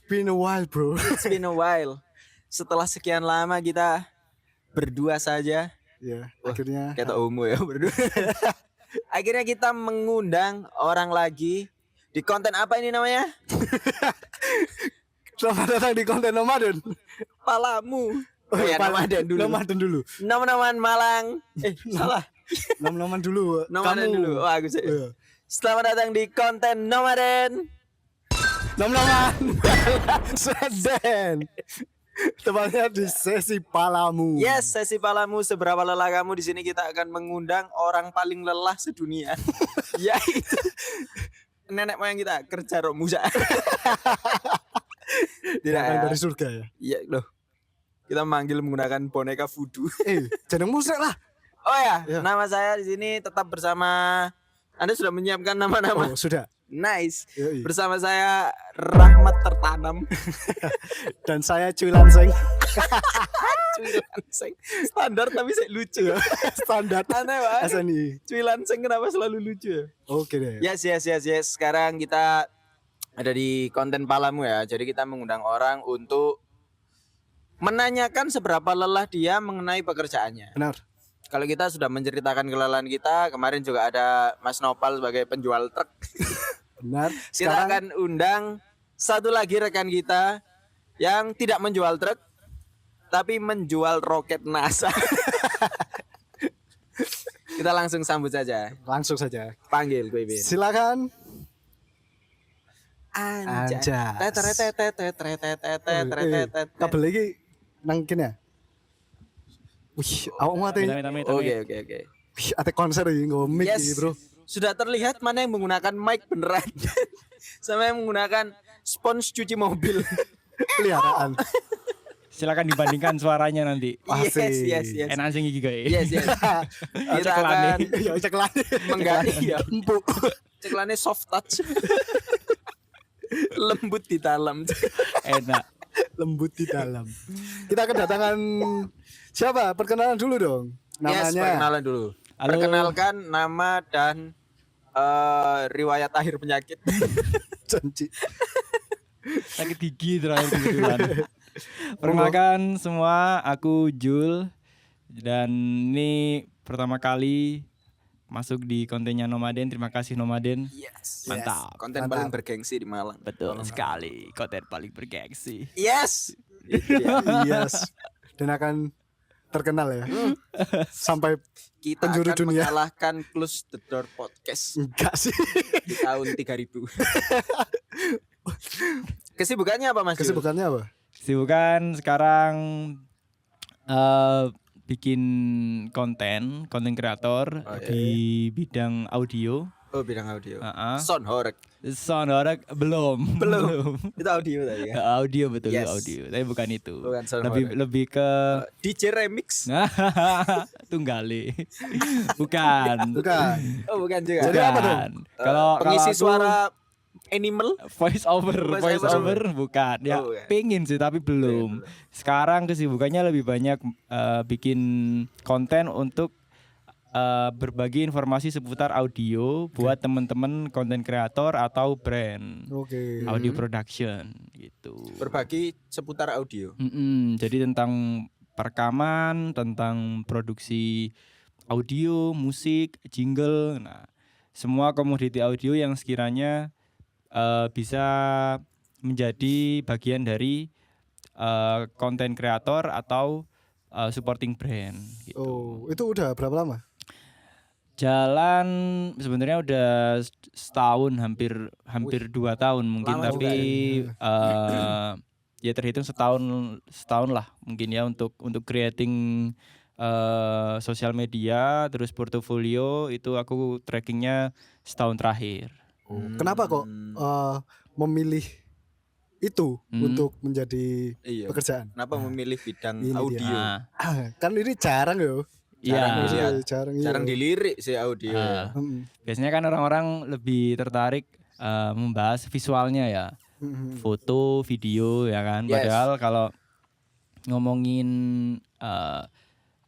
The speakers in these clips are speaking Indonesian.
been a while, bro. It's been a while. Setelah sekian lama kita berdua saja. Ya, Wah, akhirnya kayak homo ya berdua. Akhirnya kita mengundang orang lagi di konten apa ini namanya? selamat datang di konten Nomaden. Palamu. Oh ya, Nomaden dulu. Nomaden dulu. Nom-noman Malang. Salah. Nom-noman dulu. Nomaden Kamu. dulu. Oh, aku sih. Iya. Selamat datang di konten Nomaden. Nom-noman. Seden. Tepatnya di sesi Palamu. Yes, sesi Palamu. Seberapa lelah kamu di sini kita akan mengundang orang paling lelah sedunia. Yaitu nenek moyang kita kerja Rok Musa. Tidak ya. Dari surga ya. Iya loh. Kita manggil menggunakan boneka voodoo. Jeneng musik lah. Oh ya, Ya. nama saya di sini tetap bersama. Anda sudah menyiapkan nama-nama. Oh, sudah. Nice. Yoi. Bersama saya Rahmat Tertanam. Dan saya Cuy Lanseng. Cuy Lanseng. Standar tapi saya lucu. Standar Aneh banget. SNI. Cuy Lanseng kenapa selalu lucu ya? Oke deh. Yes. Sekarang kita ada di konten Palamu ya. Jadi kita mengundang orang untuk menanyakan seberapa lelah dia mengenai pekerjaannya. Benar. Kalau kita sudah menceritakan kelelahan kita, kemarin juga ada Mas Nopal sebagai penjual truk. Benar. Kita akan undang satu lagi rekan kita yang tidak menjual truk, tapi menjual roket NASA. Kita langsung sambut saja. Langsung saja. Panggil gue Bin. Silakan. Anjas. Kabel lagi nang kene ya. Wih, awak mati. Oke. Wih, ada konser ini nggo mic Yes. ini, Bro. Sudah terlihat mana yang menggunakan mic beneran sama yang menggunakan spons cuci mobil. Peliharaan. Silakan dibandingkan suaranya nanti. Yes. Enak sing iki gawe. Yes. Kita akan Ya ceklane. menggali ya. Empuk. Ceklane soft touch. Lembut di dalam. Enak. Lembut di dalam. Kita kedatangan siapa? Perkenalan dulu dong. Yes, Namanya. perkenalan dulu. Halo. Perkenalkan nama dan riwayat akhir penyakit. Janji. Sakit gigi terakhir kebetulan. Perkenalkan semua, aku Jul dan ini pertama kali masuk di kontennya Nomaden. Terima kasih Nomaden. Yes. Mantap. Konten Mantap. paling bergengsi di Malang. Betul sekali, konten paling bergengsi. Yes. Iya. Yes. Dan akan terkenal ya. Sampai Kita penjuru akan dunia. mengalahkan Close the Door Podcast Enggak sih. di tahun 3000. Kesibukannya apa Mas? Jul? Kesibukannya apa? Kesibukan sekarang bikin konten kreator Oh, iya. di bidang audio. Oh, bidang audio. Heeh. Sound horek. Sound horeg belum. Itu audio tadi kan? Audio betul, Yes. audio. Tapi bukan itu. Bukan sound lebih horeg. lebih ke DJ remix. Tunggale. Bukan. Bukan. Oh, bukan juga. Jadi apa dong? Bukan. Kalau pengisi aku suara animal. voice over bukan. Ya, Oh, ya. pengen sih tapi belum. Sekarang kesibukannya lebih banyak bikin konten untuk berbagi informasi seputar audio buat teman-teman konten kreator atau brand Oke. audio production gitu. Berbagi seputar audio. Jadi tentang perekaman, tentang produksi audio, musik, jingle, nah semua komoditi audio yang sekiranya bisa menjadi bagian dari konten kreator atau supporting brand gitu. Oh, itu udah berapa lama? Jalan sebenarnya udah setahun, hampir 2 tahun mungkin, Lama tapi ya terhitung setahun lah mungkin ya untuk creating sosial media, terus portofolio itu aku trackingnya setahun terakhir. Kenapa kok memilih itu untuk menjadi Iya. pekerjaan? Kenapa memilih bidang Ini dia. audio? Nah, Kan ini jarang yo. Jarang iya. sih ya. Jarang. Jarang dilirik sih audio. Biasanya kan orang-orang lebih tertarik membahas visualnya ya, foto, video ya kan. Yes. Padahal kalau ngomongin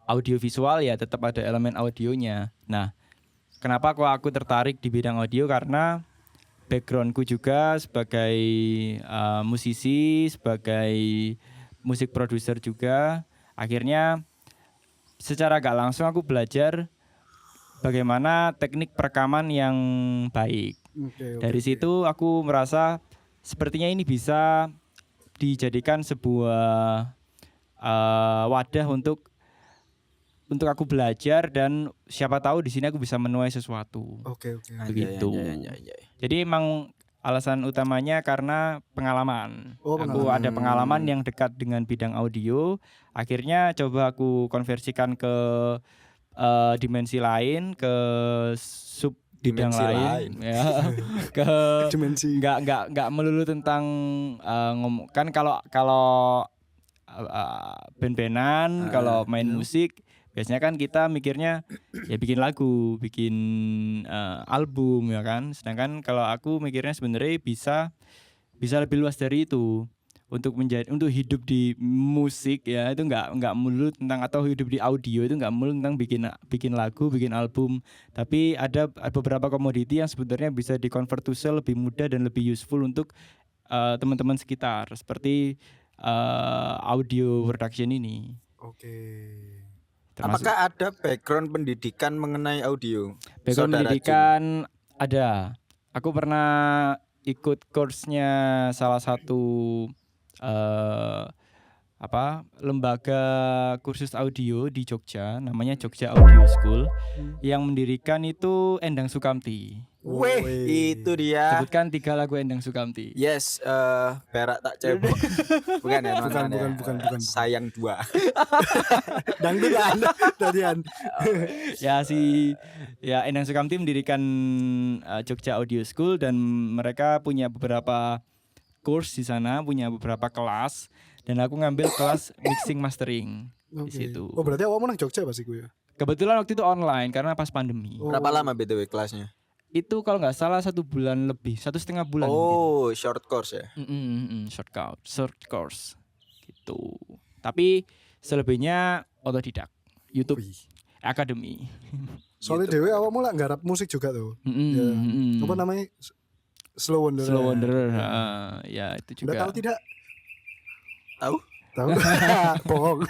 audio visual ya tetap ada elemen audionya. Nah, kenapa kok aku tertarik di bidang audio? Karena backgroundku juga sebagai musisi, sebagai musik produser juga. Akhirnya secara gak langsung aku belajar bagaimana teknik perekaman yang baik. Dari situ aku merasa sepertinya ini bisa dijadikan sebuah wadah untuk aku belajar, dan siapa tahu di sini aku bisa menuai sesuatu. Begitu. Jadi emang alasan utamanya karena pengalaman. Aku ada pengalaman yang dekat dengan bidang audio. Akhirnya coba aku konversikan ke dimensi lain, ke sub bidang lain. Ya. Ke dimensi. Nggak melulu tentang ngomong. Kan kalau band-bandan, kalau main musik biasanya kan kita mikirnya ya bikin lagu, bikin album ya kan. Sedangkan kalau aku mikirnya sebenarnya bisa lebih luas dari itu. Untuk hidup di musik ya itu nggak melulu tentang, atau hidup di audio itu nggak melulu tentang bikin lagu, bikin album. Tapi ada beberapa komoditi yang sebenarnya bisa di-convert to sell lebih mudah dan lebih useful untuk teman-teman sekitar, seperti audio production ini. Apakah ada background pendidikan mengenai audio? Background pendidikan ada. Aku pernah ikut course-nya salah satu lembaga kursus audio di Jogja, namanya Jogja Audio School. Yang mendirikan itu Endang Sukamti. Itu dia. Sebutkan 3 lagu Endang Sukamti. Yes, Perak Tak Cebok. Bukan ya, bukan. Sayang 2. Dangdutan tadian. Endang Sukamti mendirikan Jogja Audio School, dan mereka punya beberapa course di sana, punya beberapa kelas, dan aku ngambil kelas mixing mastering di situ. Oh, berarti awakmu nang Jogja pas iku ya? Kebetulan waktu itu online karena pas pandemi. Berapa lama BTW kelasnya? Itu kalau nggak salah 1 bulan lebih, 1,5 bulan. Oh, mungkin. Short course ya? Short course gitu. Tapi selebihnya otodidak, YouTube Academy. Soalnya dewe awakmu lah nggarap musik juga tuh. Apa namanya? Slow Wanderer. Ya itu juga. Udah tahu tidak? Tahu? Bohong.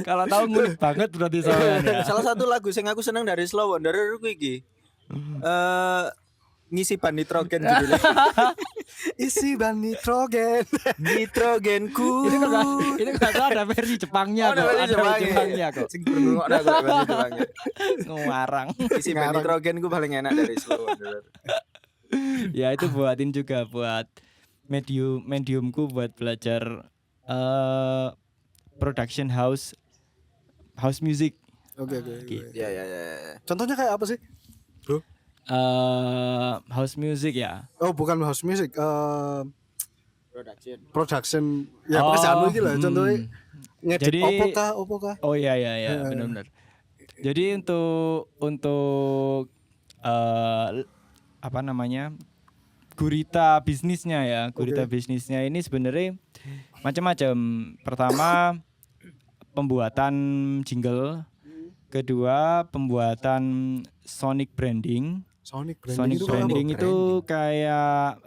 Kalau tahu ngulik banget berarti soalnya. Salah satu lagu yang aku senang dari Slow Wanderer ku iki. Ngisi ban nitrogen judulnya. Isi ban nitrogen. Nitrogenku. Itu kan ada versi Jepangnya kok. Ada versi Jepangnya kok. Sing berngokno aku versi Jepangnya. Ngarang. Isi ban nitrogenku paling enak dari Slow Wanderer. Ya itu buatin juga buat mediumku buat belajar production house music. Oke. Ya. Contohnya kayak apa sih, bro? House music ya. Oh, bukan house music. Production. Ya, Oh, pekerjaan iki lah. Contohnya ngedit Jadi- opo kah? Oh iya benar. Jadi untuk gurita bisnisnya ya. Gurita bisnisnya ini sebenarnya macam-macam. Pertama, pembuatan jingle. Kedua, pembuatan sonic branding. Sonic Sonic branding itu kayak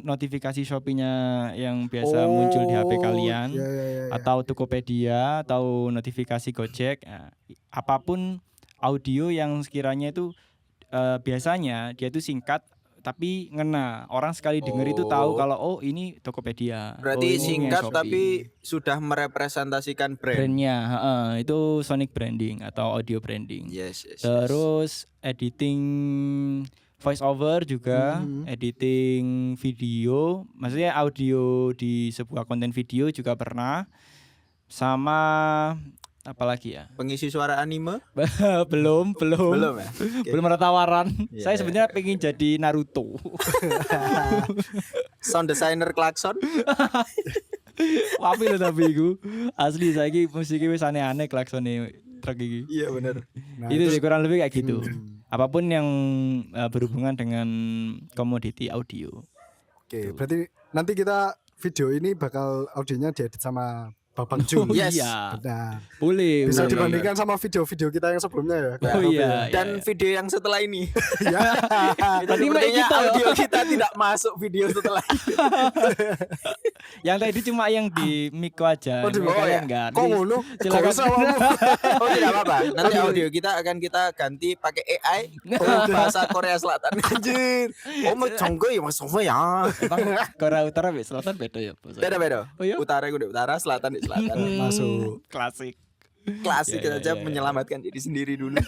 notifikasi Shopee-nya yang biasa muncul di HP kalian, atau Tokopedia, atau notifikasi Gojek. Nah, apapun audio yang sekiranya itu biasanya dia itu singkat tapi ngena, orang sekali denger itu tahu kalau ini Tokopedia. Berarti ini singkat Shopee. tapi sudah merepresentasikan brand. Brandnya, itu sonic branding atau audio branding. Yes. Terus editing voice over juga, editing video, maksudnya audio di sebuah konten video juga pernah. Sama apalagi ya? Pengisi suara anime? belum Belum ya? Okay. Belum ada tawaran. Yeah. Saya sebenarnya pengen jadi Naruto. Sound designer klakson? Tapi lho tapi iku asli saiki musiknya wis aneh-aneh klaksone truk iki. Iya benar. Nah, Itu sih kurang lebih kayak gitu. Apapun yang berhubungan dengan komoditi audio. Oke, berarti nanti kita video ini bakal audionya diedit sama Babang Jul. Yes. Iya. Benar. Boleh. Bisa boleh. dibandingkan sama video-video kita yang sebelumnya ya. Oh iya. Dan video yang setelah ini. Ya. Itu Tadi mic sepertinya kita. audio kita tidak masuk video setelah ini. Yang tadi cuma yang di mic aja. Oh, di mic. Kalian Oh, ya. enggak. Kok ngono? Silakan. Kok usah ngomong. Oh tidak apa-apa. Nanti audio kita akan kita ganti pakai AI bahasa Korea Selatan. Anjir. Oh, mau jonggo ya mas ya. Emang Korea Utara be Selatan beda ya? Beda. Oh iya? Utara gue di utara, selatan di selatan. Masuk. Klasik. Klasik Ya, aja ya. menyelamatkan diri sendiri dulu.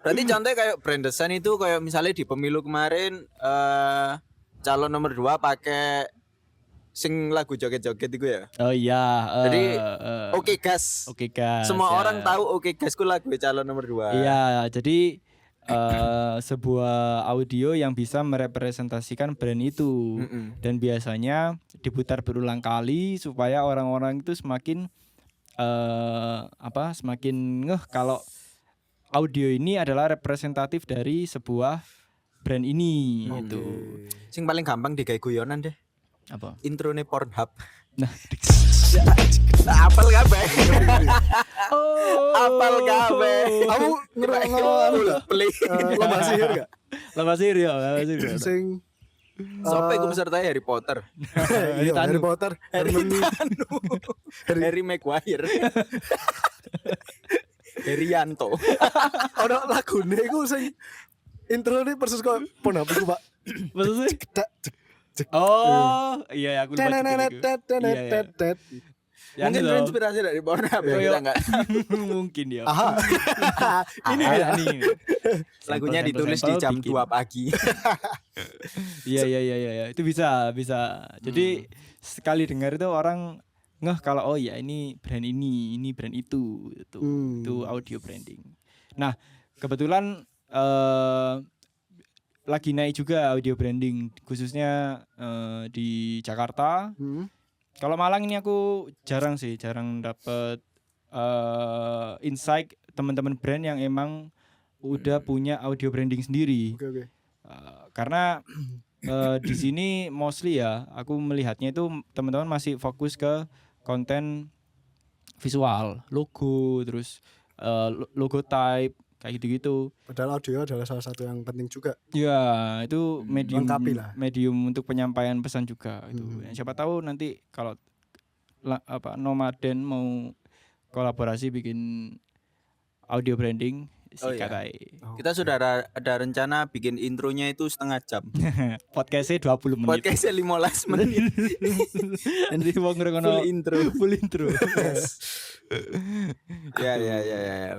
Berarti contohnya kayak brand design itu kayak misalnya di pemilu kemarin calon nomor 2 pakai sing lagu joget-joget itu ya. Oh iya. Jadi Oke Gas. Oke guys. Semua ya. orang tahu Oke Gas ku lagu calon nomor 2. Iya, jadi sebuah audio yang bisa merepresentasikan brand itu. Dan biasanya diputar berulang kali supaya orang-orang itu semakin semakin ngeh kalau audio ini adalah representatif dari sebuah brand ini gitu. Sing paling gampang digawe guyonan deh. Apa? Introne Pornhub. Nah, Apal kabeh. oh, Apal kabeh. Kamu ngerungokno Play. lomba sihir gak? lomba sihir ya, lomba sihir. Sing Sampai gue peserta Harry Potter. Iya, Harry Potter, Hermione, Harry Maguire. Herianto. ono lagune iku sing introne persis kok Pornhub iku, Pak. Maksudnya? Cedak, cek. Oh, iya aku lupa juga itu. Tenenenetetetetet. Yang Mungkin itu. terinspirasi dari Pornhub ya, kita enggak. Mungkin ya. Aha. Ini ya nih. Lagunya ditulis di jam 2 pagi. Iya. Itu bisa. Jadi sekali dengar itu orang ngeh kalau oh ya ini brand itu. Itu audio branding. Nah, kebetulan lagi naik juga audio branding khususnya di Jakarta. Kalau Malang ini aku jarang dapet insight teman-teman brand yang emang udah punya audio branding sendiri. Oke. Karena di sini mostly ya aku melihatnya itu teman-teman masih fokus ke konten visual, logo, terus logo type kayak gitu-gitu. Padahal audio adalah salah satu yang penting juga. Ya, itu lengkapi lah. medium untuk penyampaian pesan juga itu. Siapa tahu nanti kalau Nomaden mau kolaborasi bikin audio branding sikat aja. Kita sudah ada rencana bikin intronya itu setengah jam. Podcastnya 20 menit. Podcastnya 15 menit. Nanti mau ngerengono full intro. Ya.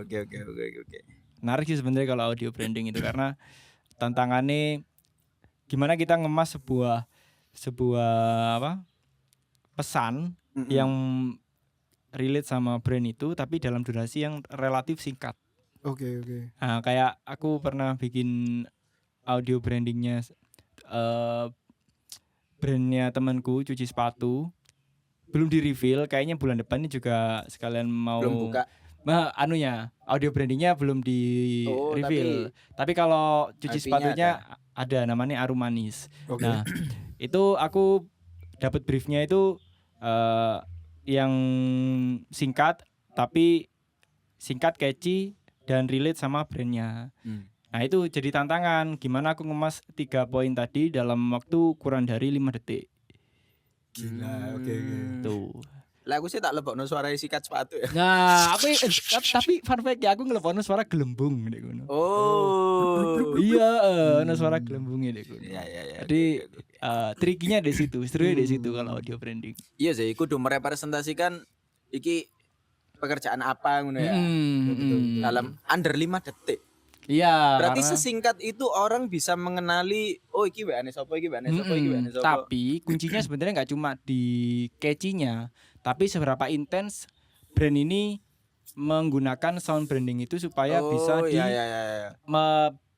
Oke. Menarik sih sebenarnya kalau audio branding itu karena tantangannya gimana kita ngemas sebuah pesan yang relate sama brand itu tapi dalam durasi yang relatif singkat. Oke. Nah, kayak aku pernah bikin audio brandingnya brandnya temanku cuci sepatu, belum di reveal, kayaknya bulan depan ini juga sekalian mau belum buka. Audio brandingnya belum di reveal. Tapi kalau cuci sepatunya ada namanya Arumanis. Oke. Nah, itu aku dapat briefnya itu yang singkat tapi singkat, catchy dan relate sama brandnya. Nah itu jadi tantangan gimana aku ngemas 3 poin tadi dalam waktu kurang dari 5 detik. Gila, oke. Tuh. Lah aku sih tak lebokno suara sikat sepatu ya. Nah, tapi fun fact ya aku ngelepon suara gelembung nek ngono. Oh. Iya, ana suara gelembungnya nek ngono. Iya. Jadi trikinya di situ, serunya di situ kalau audio branding. Iya sih, kudu merepresentasikan iki pekerjaan apa ngono ya. Dalam under 5 detik. Iya. Berarti karena, sesingkat itu orang bisa mengenali oh iki weane sapa iki weane sapa iki weane sapa. Tapi kuncinya sebenarnya nggak cuma di catchy-nya, tapi seberapa intens brand ini menggunakan sound branding itu supaya bisa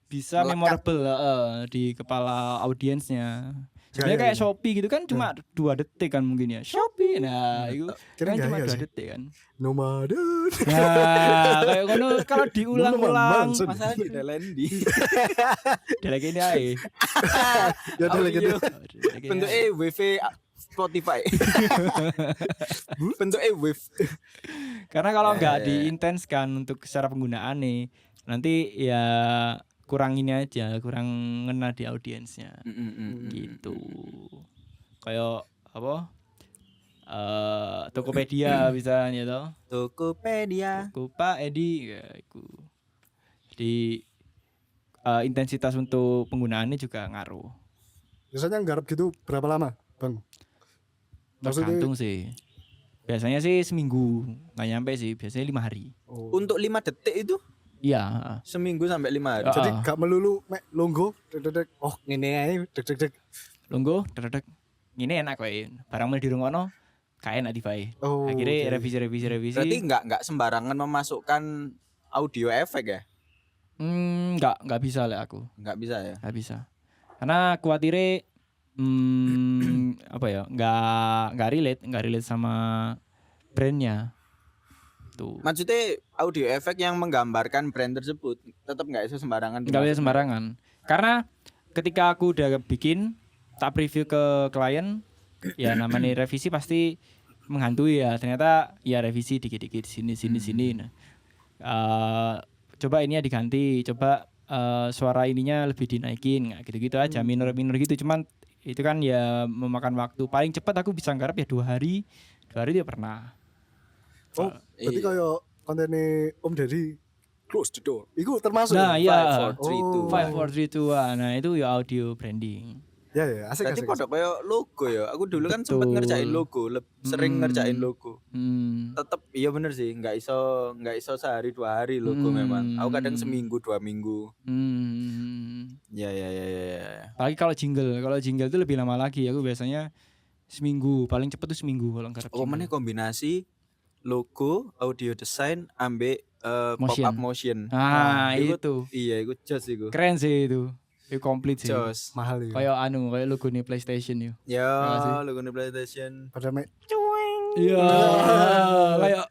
bisa melekat. memorable di kepala audiensnya. Sebenarnya kayak Shopee gitu kan cuma 2 detik kan mungkin ya. Shopee. Nah, itu kan cuma 2 detik kan. Nomaden. Nah, kayak ngono kalau diulang-ulang Masalah di Delendi. delek ini ae. Ya delek ini. Bentuknya WV Spotify. Bentuknya wave. Karena kalau nggak diintenskan untuk secara penggunaan nih, nanti ya kurang ini aja, kurang ngena di audiensnya. Gitu. Kayak apa? Tokopedia bisa gitu. Tokopedia. Pak Edi ya iku. Jadi intensitas untuk penggunaannya juga ngaruh. Biasanya nggarap gitu berapa lama, Bang? Maksudnya Tergantung sih. Biasanya sih seminggu, nggak nyampe sih. Biasanya 5 hari. Untuk 5 detik itu Iya. seminggu sampai 5 hari. jadi gak melulu mek longgo dek oh ngene ae dek. Longgo, dedek. Ini enak kowe. Barang mulai dirungokno, kae enak dibae. Oh, Akhirnya oke. revisi. Berarti enggak sembarangan memasukkan audio efek ya? Enggak bisa lah aku. Enggak bisa ya. Enggak bisa. Karena kuatire apa ya? Enggak relate sama brandnya. Tuh. Maksudnya audio efek yang menggambarkan brand tersebut tetap enggak bisa sembarangan. Enggak bisa sembarangan. Karena ketika aku udah bikin tak preview ke klien, ya namanya revisi pasti menghantui ya. Ternyata ya revisi dikit-dikit sini. Nah, coba ininya diganti, coba suara ininya lebih dinaikin, nggak gitu-gitu aja, minor gitu. Cuman itu kan ya memakan waktu. Paling cepat aku bisa nggarap ya 2 hari. 2 hari dia pernah. Oh, berarti kayak kontennya Om Deddy close the door. Iku termasuk. Nah, ya? iya. 5 4 3 2 5 4 3 2. Nah, itu ya audio branding. Ya, asik. Berarti pada kayak logo ya. Aku dulu kan sempat ngerjain logo, sering ngerjain logo. Tetep iya bener sih, nggak iso sehari 2 hari logo memang. Aku kadang seminggu 2 minggu. Ya. Apalagi kalau jingle itu lebih lama lagi. Aku biasanya seminggu, paling cepet tuh seminggu kalau nggarap. Oh, mana kombinasi logo, audio design, ambek Motion. pop up motion. Itu. Iya, itu jos iku. Keren sih itu. Itu komplit sih. Jos. Mahal ya. Kayak logo nih PlayStation yuk. Ya, sih? logo PlayStation. Pada mek Iya. Kayak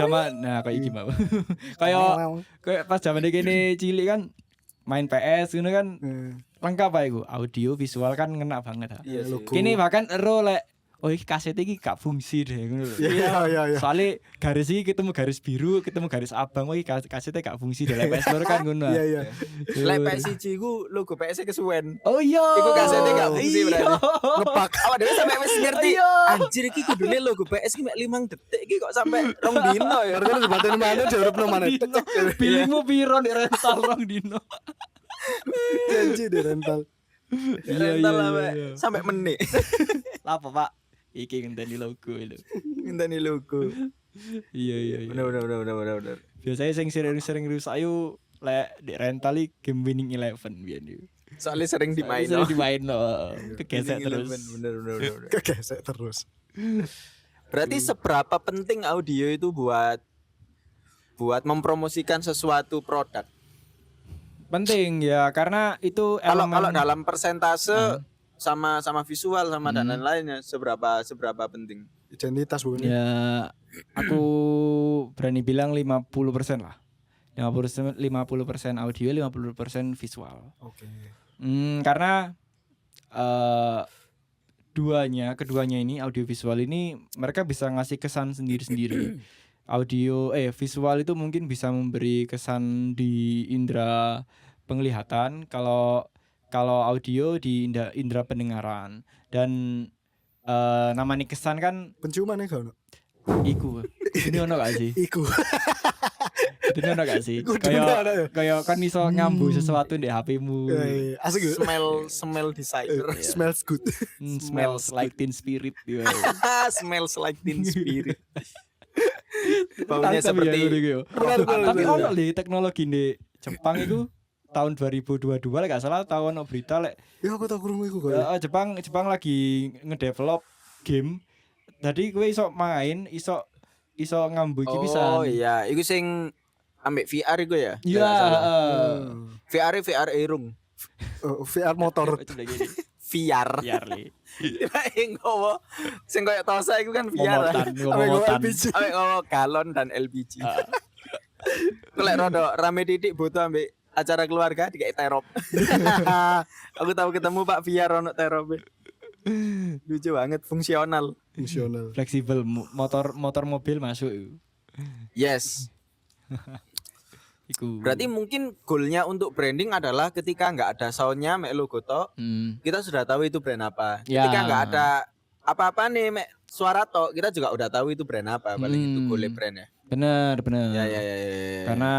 zaman kayak iki mau. kayak pas zaman gini cilik kan main PS gitu kan lengkap aja gue. Audio visual kan ngena banget. Iya sih. logo. Kini bahkan lek kaset iki gak fungsi deh ngono lho. Iya. Soalnya garis iki ketemu garis biru, ketemu garis abang, kasetnya gak fungsi deh. Lek PS loro kan ngono. Iya. Lek PS1 ku logo PS kesuwen. Oh iya. Iku kasetnya gak fungsi berarti. Ngepak. Awak dhewe sampe wis ngerti. Anjir iki kudune logo PS ki mek 5 detik iki kok sampe 2 dino ya. Karena sebatin mana diurupno mana. Pilihmu piro nek rental 2 dino. Janji deh rental. Rental sampe menit. Apa Pak? Iki ngenteni logo lho. Ngenteni logo. Iya. Bener. Biasanya sing sering rusak ayo lek di rental game Winning 11 biyen yo. Soalnya sering dimain. Sering dimain no. Kegesek terus. Bener. Kegesek terus. Berarti seberapa penting audio itu buat mempromosikan sesuatu produk? Penting ya karena itu Kalau elemen dalam persentase sama visual sama dan lain-lainnya seberapa penting? Identitas bukan. ya aku berani bilang 50% lah. 50% audio, 50% visual. Oke. Karena keduanya ini audio visual ini mereka bisa ngasih kesan sendiri-sendiri. Visual itu mungkin bisa memberi kesan di indera penglihatan, kalau audio di indera pendengaran. Dan namanya kesan kan Penciuman ya kau. iku. Ini ono gak sih? Iku. Ini ono gak sih? Iku dene ono ya? Kayak kan iso nyambu sesuatu di HP-mu. Asik gitu. Smell designer. Smells good. Smells like Teen Spirit. Yo. Smells like Teen Spirit. Baunya Tangkap seperti ya, gitu. Benar. Tapi ono li teknologi di Jepang itu tahun 2022 lek gak salah tahun berita lek Ya aku tau krungu iku kok. Jepang lagi ngedevelop game. Jadi kowe iso main, iso ngambu iki pisan. Oh iya, iku sing ambek VR iku ya? Iya, VR irung. VR motor. VR. VR li. Ngowo sing koyo Tosa iku kan VR. Ngomotan. Ambek ngowo galon dan LPG. Lek rodo rame titik butuh ambek acara keluarga dikai terop. Aku tahu ketemu Pak VR ono terop. Lucu banget, fungsional. Fleksibel, motor mobil masuk. Yes. Iku. Berarti mungkin goalnya untuk branding adalah ketika nggak ada soundnya, mek logo tok, kita sudah tahu itu brand apa. Ya. Ketika nggak ada apa-apa nih, mek suara tok, kita juga udah tahu itu brand apa. Paling itu goalnya brandnya. Bener. Ya. Karena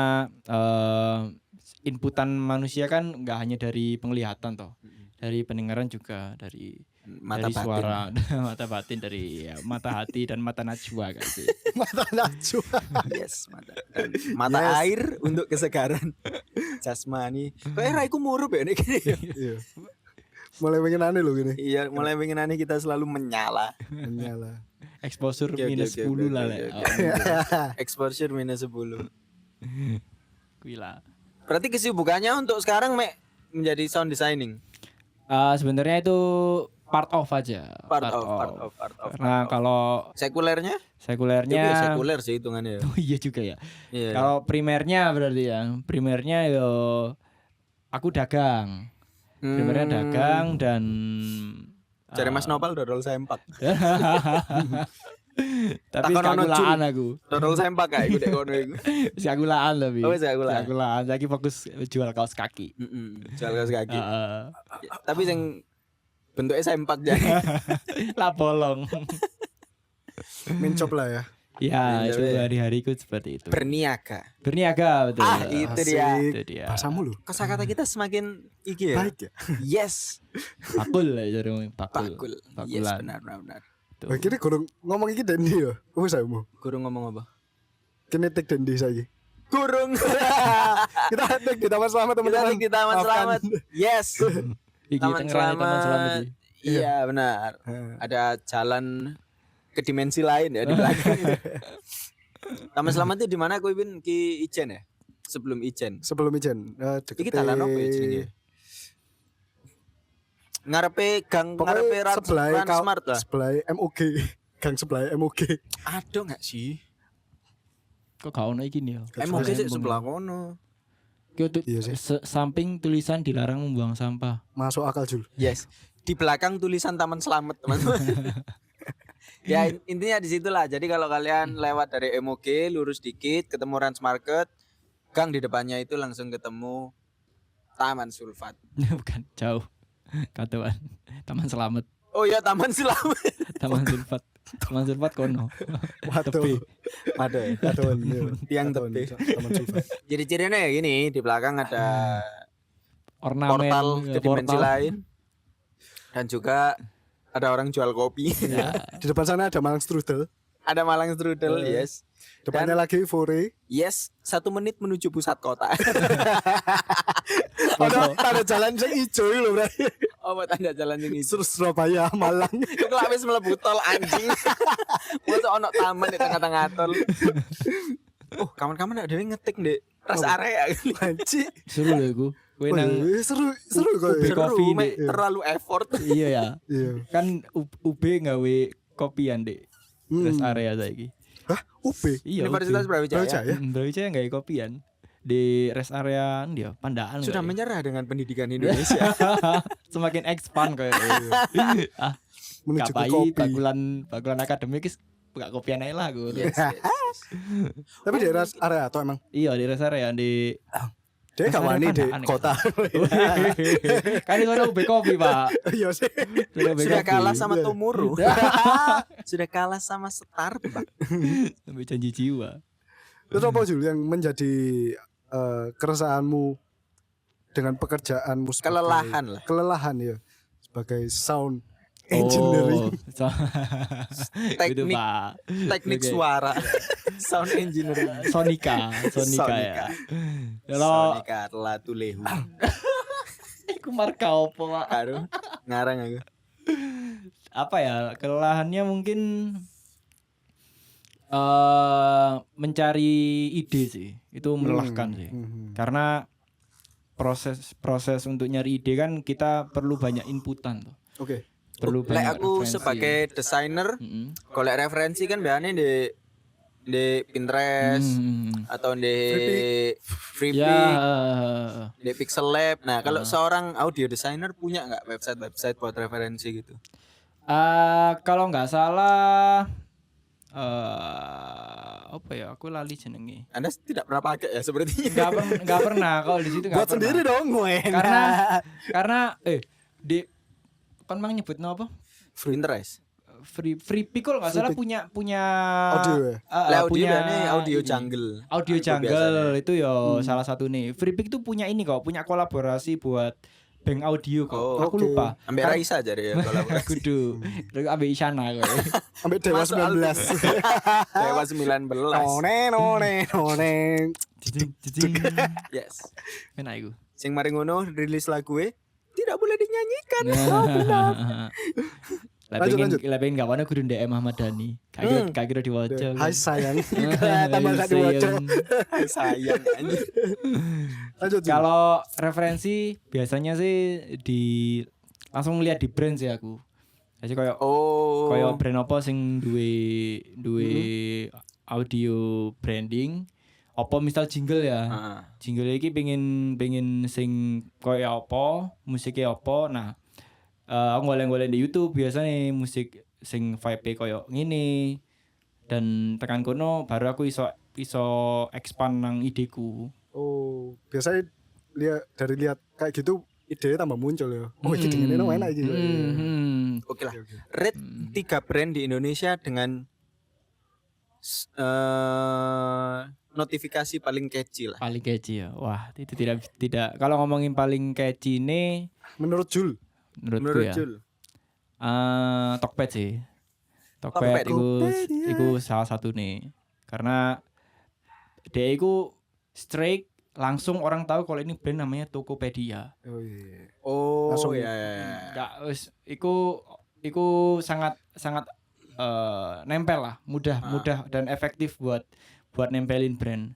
inputan manusia kan nggak hanya dari penglihatan toh, dari pendengaran juga, dari Mata dari batin. suara, mata batin, dari mata hati dan mata najwa kan sih. Mata najwa. Yes, mata Yes. air untuk kesegaran jasmani. Kok era iku murup ya nek gini. Iya. Mulai pengen aneh loh gini. Iya, mulai pengenane kita selalu menyala. Menyala. Exposure Oke, minus oke, 10 lah oke, lek. oke. Exposure minus 10. Gila. Berarti kesibukannya untuk sekarang mek menjadi sound designing. Sebenarnya itu part of aja. Part of. Karena kalau Sekulernya? sekulernya Itu ya sekuler sih hitungannya ya. Oh iya juga ya. Iya. Kalau primernya berarti ya. Primernya yo aku dagang. Primernya dagang dan Cari Mas Nopal dodol sempak. tapi Takon ono kagulaan aku. Dodol sempak kayak iku dek kono iku. Siagulaan tapi. Oh, siagulaan. Siagulaan. Saiki fokus jual kaos kaki. Jual kaos kaki. Heeh. Tapi sing bentuknya sempak jadi. Lah bolong. Mincop lah ya. Ya, Iya, itu iya. hari-hariku seperti itu. Berniaga. Berniaga betul. Itu dia. Itu dia. Bahasamu loh. Kosakata kita semakin iki ya. Baik ya. Yes. Pakul lah jadi pakul. Pakul. Yes, Pakulan. benar. Tuh. Akhirnya kurang ngomong iki Dendi ya. Wes saya mau. Guru ngomong apa? Kinetik Dendi saya. Kurung. Kita take di Taman Selamat Kita teman-teman. di Taman Maafkan. Selamat. Yes. Iki Taman Tangerang, Taman Selamat iki. Iya, benar. Ada jalan ke dimensi lain ya di belakang. Taman Selamat itu di mana aku Ibin Ki Ijen ya? Sebelum Ijen. Sebelum Ijen. Iki dalan apa ya jenenge? Ngarepe gang ngarepe sebelah Transmart lah. Sebelah MOG. Gang sebelah MOG. Ada enggak sih? Kok gak ono iki nih. Emang sih sebelah kono. Iya sih. Samping tulisan dilarang membuang sampah. Masuk akal Jul. Yes. Di belakang tulisan Taman Selamat, teman-teman. Ya intinya di situlah. Jadi kalau kalian lewat dari MOG lurus dikit ketemu Rans Market, gang di depannya itu langsung ketemu Taman Sulfat. Bukan, jauh. Katuan. Taman Selamat. Oh ya Taman Selamat. Taman Sulfat. Taman Sulfat kono. Tepi. Ada ya. Katuan. Tiang Katuan, tepi. Taman Sulfat. Jadi cirinya ya gini, di belakang ada Ornamen portal ke dimensi portal. lain. Dan juga ada orang jual kopi. Ya. Di depan sana ada Malang Strudel. Ada Malang Strudel, yes. Depannya lagi Fore. Yes, 1 menit menuju pusat kota. Ada tanda jalan yang hijau loh berarti. Oh, buat tanda jalan ini. Terus Surabaya, Malang. Itu kalau habis mlebu tol anjing. Masa ono taman di tengah-tengah tol. Oh, kawan-kawan ada yang ngetik di rest area. Anjing. Seru lho iku. Kowe nang Seru kok. Ubi kopi, Seru, Dik. terlalu effort. iya ya. Iya. Kan UB gawe kopian, Dek. Rest area saiki. Hah? UB? Iya. Universitas Brawijaya. Brawijaya? Brawijaya gawe kopian di rest area dia Pandaan. Sudah gawe. menyerah dengan pendidikan Indonesia. Semakin expand kayak Menuju ke kapai kopi. bakulan akademik buka kopian aja lah gue. Yes, yes. Tapi di rest area atau emang Iya di rest area di dia gak wani di Pandaan, kota. kan itu ada UB kopi pak. Iya sih. Sudah kalah sama Tomuru. Sudah kalah sama Starbucks. Sampai janji jiwa. Terus apa Jul yang menjadi keresahanmu dengan pekerjaanmu sebagai Kelelahan lah. kelelahan ya sebagai sound engineering. Teknik- Pak. Teknik Oke. suara. Sound engineering. Sonika ya. Sonika. Kalau Sonika Latu Lehu. aku marka apa pak? Aduh, ngarang aku. Apa ya kelelahannya mungkin mencari ide sih itu melelahkan sih karena proses untuk nyari ide kan kita perlu banyak inputan tuh. Oke. Perlu Lek banyak aku referensi. sebagai desainer, Mm-mm. kalau referensi kan biasanya di Pinterest atau di Freepik, Ya, di Pixel Lab. Nah, kalau seorang audio designer punya nggak website buat referensi gitu? Kalau nggak salah apa ya? Aku lali jenenge. Anda tidak pernah pakai ya sepertinya. Nggak pernah kalau di situ nggak Buat pernah. sendiri dong, Karena di kan mang nyebut apa? Pinterest. Free Pick kalau nggak salah punya audio ya? Audio ini audio ini. jungle. Audio Itu jungle biasanya. itu ya salah satu nih. Free Pick tuh punya ini kok, punya kolaborasi buat bank audio kok. Oh, Aku oke. lupa. Ambek Raisa jadi ya kolaborasi. Kudu. Ambek Isyana kok. Sampai Dewa Masuk 19. Dewa 19. None. Jijing. Yes. Enak iku. Sing mari ngono rilis lagu tidak boleh dinyanyikan. Lanjut. Lah pengen gawane kudu ndek Ahmad Dhani. Gak kira diwaca. Hai sayang. Tambah gak diwaca. Sayang anjir. Lanjut. Kalau referensi biasanya sih langsung lihat di brand sih aku. Jadi kayak brand apa sing duwe audio branding. Apa misal jingle ya. Jingle iki pengen sing kayak apa, musiknya apa. Nah, aku golek-golek di YouTube biasanya musik sing vibe koyo ngene dan tekan kono baru aku iso expand nang ideku. Oh, biasanya lihat kayak gitu ide tambah muncul ya. Oh, iki dingene enak iki. Oke lah. Rate 3 brand di Indonesia dengan notifikasi paling catchy lah. Paling catchy ya. Wah, itu tidak kalau ngomongin paling catchy ini Menurut Jul. menurutku ya. Jul. Tokped sih. Tokped. Tokped iku salah satu nih. Karena dia iku straight langsung orang tahu kalau ini brand namanya Tokopedia. Oh iya. Oh Langsung. ya. Enggak wis iku sangat nempel lah, mudah dan efektif buat nempelin brand.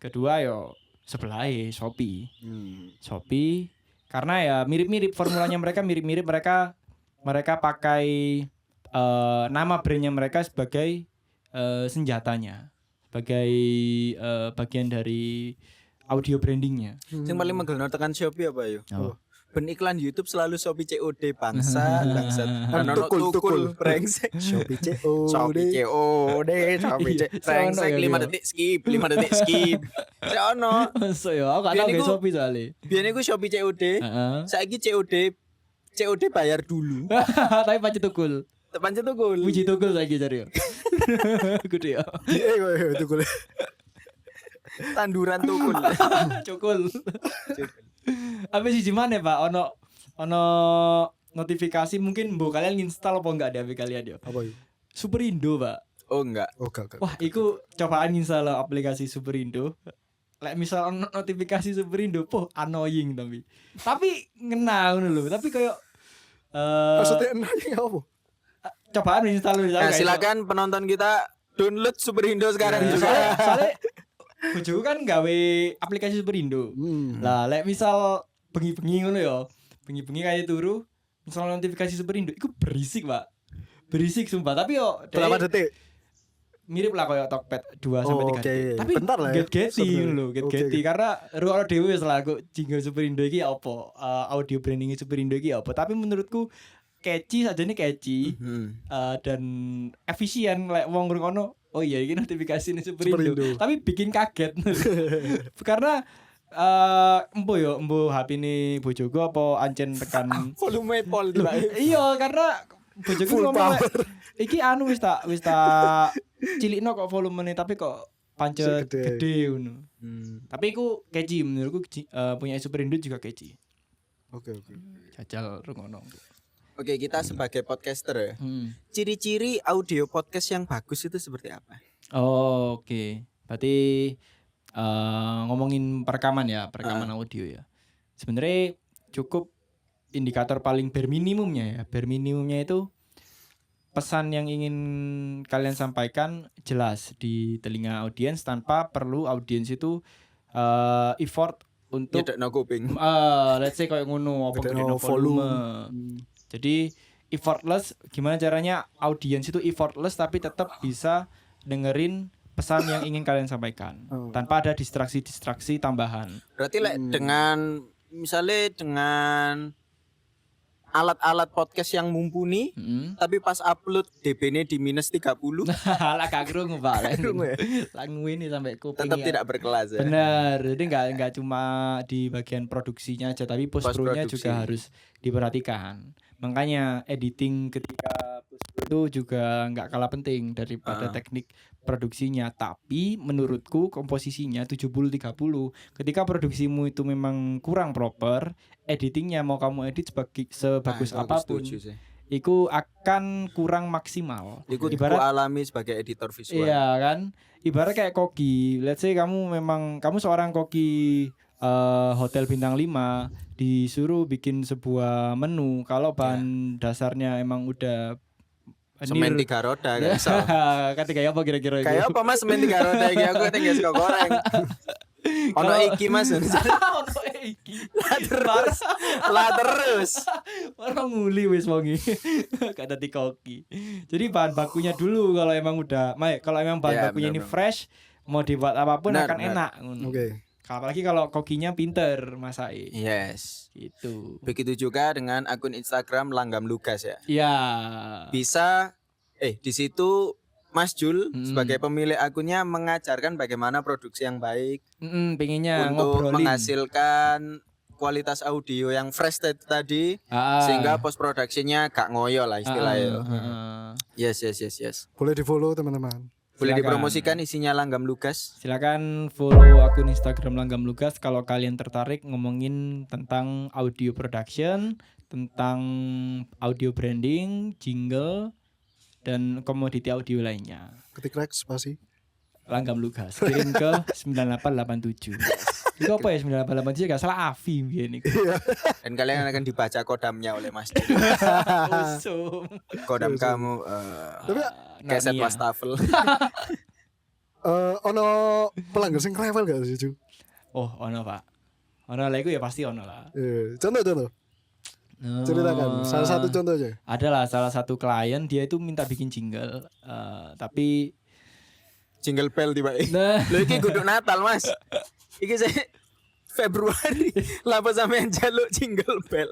Kedua yo sebelahnya Shopee. Shopee karena ya mirip-mirip formulanya mereka mirip-mirip mereka pakai nama brandnya mereka sebagai senjatanya, sebagai bagian dari audio brandingnya. Yang paling menggelno tekan Shopee apa yo? Oh. Ben iklan YouTube selalu Shopee COD bangsat. Tukul. brengsek. Shopee COD. Shopee COD, Shopee Iya, brengsek sono ya, 5 detik skip. Sono. So yo aku gak tau Biyen guys iku- Shopee soalnya. Biyen iku Shopee COD, Heeh. saiki COD bayar dulu. Tapi pancet tukul. Pancet tukul. Puji tukul saiki cari yo. Gede yo. Iya, tukul. Tanduran tukul. Cukul. Apa sih gimana Pak? Ono notifikasi mungkin mbok kalian install apa enggak di HP kalian yo? Apa itu? Superindo, Pak. Oh enggak. Oh, gak. Wah, iku cobaan install aplikasi Superindo. Lek misal ono notifikasi Superindo, annoying tapi ngena ngono lho. Tapi koyo Maksudnya annoying apa? cobaan install Nah, silakan penonton kita download Superindo sekarang Ya, juga. soalnya bojoku kan gawe aplikasi Superindo. Lah, lek misal bengi-bengi ngono ya. Bengi-bengi kayak turu, misal notifikasi Superindo iku berisik, Pak. Berisik sumpah, tapi yo Berapa detik? mirip lah kayak Tokped 2 sampai 3 Oke, detik. Tapi bentar lah ya, get-geti sebenarnya. lho, get-geti Oke. karena ora dhewe wis lah kok jingle Superindo iki apa, audio branding Superindo iki apa. Tapi menurutku catchy sajane catchy dan efisien lek wong ngrungokno. Oh iya ini notifikasi ini Superindo. Superindo. Tapi bikin kaget. Karena embo HP ini bojoku apa ancen tekan Volume pol Loh, iya karena bojoku Full ngomong iki anu wis tak cilikno kok volumenya tapi kok pancet Gede. gede ngono. Tapi iku catchy menurutku punya Superindo juga catchy. Oke. Jajal rungono. Oke, kita sebagai podcaster ya. Hmm. Ciri-ciri audio podcast yang bagus itu seperti apa? Oh, oke. Berarti ngomongin perekaman ya, perekaman audio ya. Sebenarnya cukup indikator paling bare minimumnya ya. Bare minimumnya itu pesan yang ingin kalian sampaikan jelas di telinga audiens tanpa perlu audiens itu effort untuk Nyedekno kuping. let's say kayak ngono apa Gedekno gedekno volume. Jadi effortless gimana caranya audiens itu effortless tapi tetap bisa dengerin pesan yang ingin kalian sampaikan tanpa ada distraksi tambahan. Berarti lek dengan misalnya dengan alat-alat podcast yang mumpuni, tapi pas upload DB-nya di minus 30, Lah gak krungu Pak. Lah Krungu ya? ini sampai kuping. tetap ya. tidak berkelas ya. Benar. Jadi enggak cuma di bagian produksinya aja, tapi post pro-nya Post-produksi. juga harus diperhatikan. Makanya editing ketika post pro itu juga enggak kalah penting daripada teknik produksinya, tapi menurutku komposisinya 70-30. Ketika produksimu itu memang kurang proper, editingnya mau kamu edit sebagus Nah, itu aku apapun, setuju sih. itu akan kurang maksimal. Ikut Ibarat ku alami sebagai editor visual. iya kan, ibarat kayak koki. Let's say kamu seorang koki hotel bintang 5, disuruh bikin sebuah menu, kalau bahan dasarnya emang udah Semen 3 roda gak bisa. Ketika apa kira-kira itu? Kayak apa Mas semen 3 roda iki aku tinggal sego goreng. Ono iki Mas. Ono iki. Lah terus. Orang nguli wis wongi. Gak dadi koki. Jadi bahan bakunya dulu kalau emang bahan Ya, bakunya ini benar-benar. fresh, mau dibuat apapun Benar, akan benar. enak ngono. Oke. Apalagi kalau kokinya pinter masake. Yes. Gitu. Begitu juga dengan akun Instagram Langgam Lugas ya. Ya. Bisa di situ Mas Jul sebagai pemilik akunnya mengajarkan bagaimana produksi yang baik Pengennya untuk ngobrolin. menghasilkan kualitas audio yang fresh tadi sehingga post produksinya gak ngoyo lah istilahnya. Yes. Boleh di-follow teman-teman. Boleh Silakan. dipromosikan isinya Langgam Lugas. Silakan follow akun Instagram Langgam Lugas kalau kalian tertarik ngomongin tentang audio production, tentang audio branding, jingle, dan komoditi audio lainnya. Ketik Rex spasi. Langgam Lugas kirim ke 9887. Itu apa ya 9887? Gak salah Avi biyen iku. Dan kalian akan dibaca kodamnya oleh Mas Jul. Usum. Kodam kamu Tapi keset Narnia. wastafel. ono pelanggan sing travel gak sih, Ju? Oh, ono Pak. Ono lah iku ya pasti ono lah. Contoh. Ceritakan salah satu contohnya. Adalah salah satu klien dia itu minta bikin jingle, tapi Jingle bell tiba. nah Lho iki kudu Natal, Mas. Iki saya Februari. Lapa sampean jaluk jingle bell.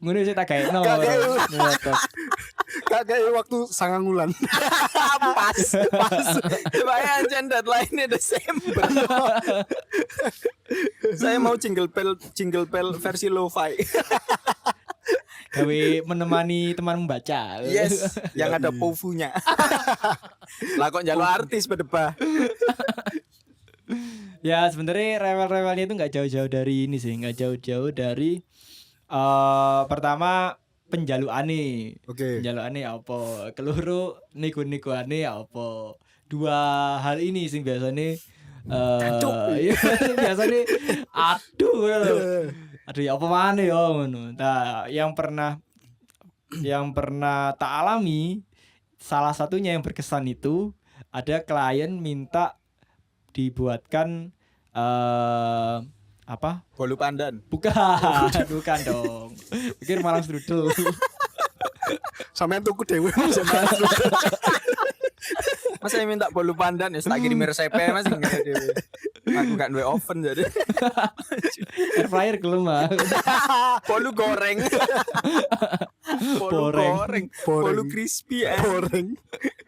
ngono sih tak gaekno. Kagak. Kakek waktu sangangulan. Pas. Bayang ancen deadline-nya Desember. Saya mau jingle bell versi lo-fi. Gawe menemani teman membaca. Yes, yang ada povunya. Lah kok jalur artis bedebah. Ya sebenarnya rewel-rewelnya itu nggak jauh-jauh dari ini sih, nggak jauh-jauh dari pertama penjalukane. Oke. Penjalukane apa? Keloro niku-nikuane apa? Dua hal ini sih biasanya iya, biasanya aduh ya apa mana ya ngono. Nah, yang pernah tak alami, salah satunya yang berkesan itu ada klien minta dibuatkan apa? Bolu pandan. Bukan dong. Pikir malang strudel. Sampean tuku dhewe. Mas saya minta bolu pandan ya tak kirim resepnya Mas enggak dhewe. Aku gak duwe oven jadi. Air fryer gelem ah. Bolu goreng. Bolu crispy ya. Goreng.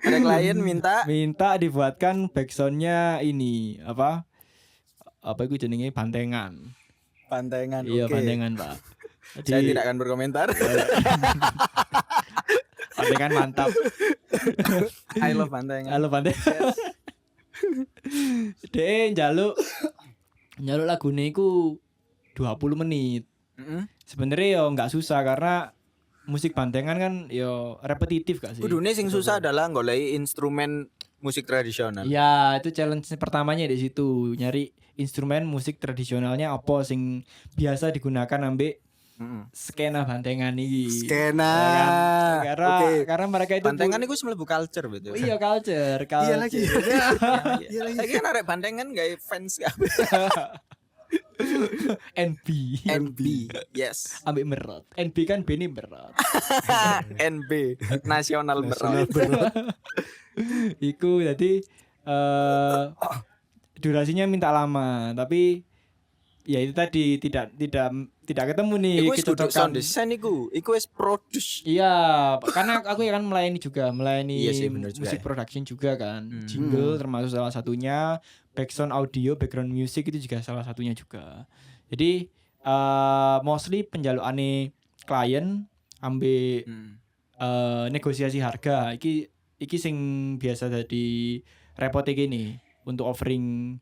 Ada klien minta dibuatkan backsoundnya ini apa itu jenenge bantengan. pantengan. Iya, Oke. bantengan, Pak. Saya tidak akan berkomentar. Bantengan mantap. I love pantengan. Halo bantengan. Dek njaluk lagune iku 20 menit. Sebenarnya yo nggak susah karena musik bantengan kan yo repetitif gak sih? Kudune sing susah adalah goleki instrumen musik tradisional. Ya, itu challenge pertamanya di situ, nyari instrumen musik tradisionalnya apa sing biasa digunakan ambek skena bantengan iki. Skena. Ya kan? Oke. Karena mereka itu Bantengan iku mlebu culture betul. iya culture. Iya lagi. Iya lagi. Saya kira arek bantengan gawe fans kabeh. NB. NB. Yes. Ambek merot. NB kan Beni merot. NB Nasional Nasional Berot. Iku jadi durasinya minta lama, tapi ya itu tadi tidak tidak ketemu nih Iku wis kudu sound kecocokan. design iku wis produce. Iya, karena aku ya kan melayani Iya sih, bener juga musik ya. production juga kan. Jingle termasuk salah satunya, background audio, background music itu juga salah satunya juga. Jadi mostly penjalukane klien ambil negosiasi harga. Iki sing biasa jadi repot gini untuk offering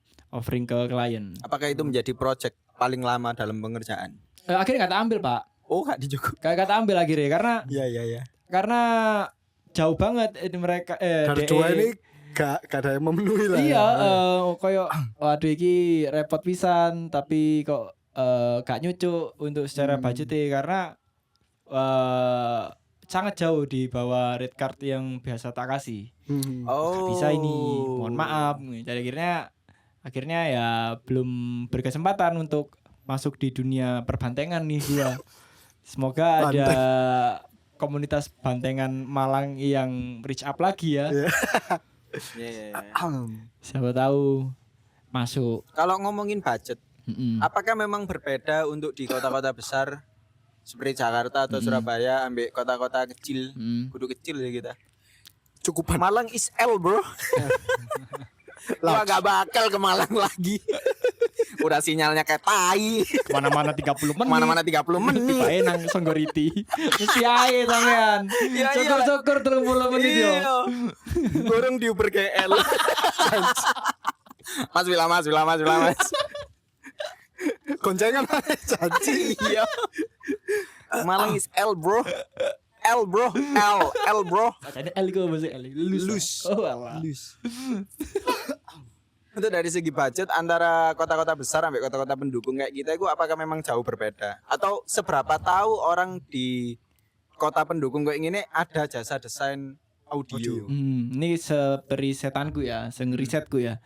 ke klien. Apakah itu menjadi project paling lama dalam pengerjaan? Akhirnya gak tak ambil, Pak. Oh, gak dicukup. Gak tak ambil akhirnya Iya. karena jauh banget mereka Dari DE. dua ini gak ada yang memenuhi lah. Iya, koyo waduh iki repot pisan tapi kok gak nyucuk untuk secara budgetnya karena sangat jauh di bawah rate card yang biasa tak kasih. Oh. Gak bisa ini, mohon maaf. Jadi akhirnya ya belum berkesempatan untuk masuk di dunia perbantengan nih gua. Semoga ada komunitas bantengan Malang yang reach up lagi ya. Iya. Siapa tahu masuk. Kalau ngomongin budget, apakah memang berbeda untuk di kota-kota besar seperti Jakarta atau Surabaya, ambil kota-kota kecil, kudu kecil ya kita. Cukupan. Malang is L, bro. Gua gak bakal ke Malang lagi. Udah sinyalnya kayak tai. Kemana-mana 30 menit. Kemana-mana 30 menit. Tiba nang Songgoriti. Mesti ae sampean. Iya. Syukur-syukur 30 menit yo. Iya. Gorong diuber ke L. Mas Wila. Goncengan janji. Iya. Malang is L, bro. L, bro. Ada L kok bahasa L. Lus. Oh alah. Untuk dari segi budget antara kota-kota besar sampai kota-kota pendukung kayak kita itu apakah memang jauh berbeda? Atau seberapa tahu orang di kota pendukung kayak gini ada jasa desain audio? Ini seperisetanku ya, sengrisetku ya.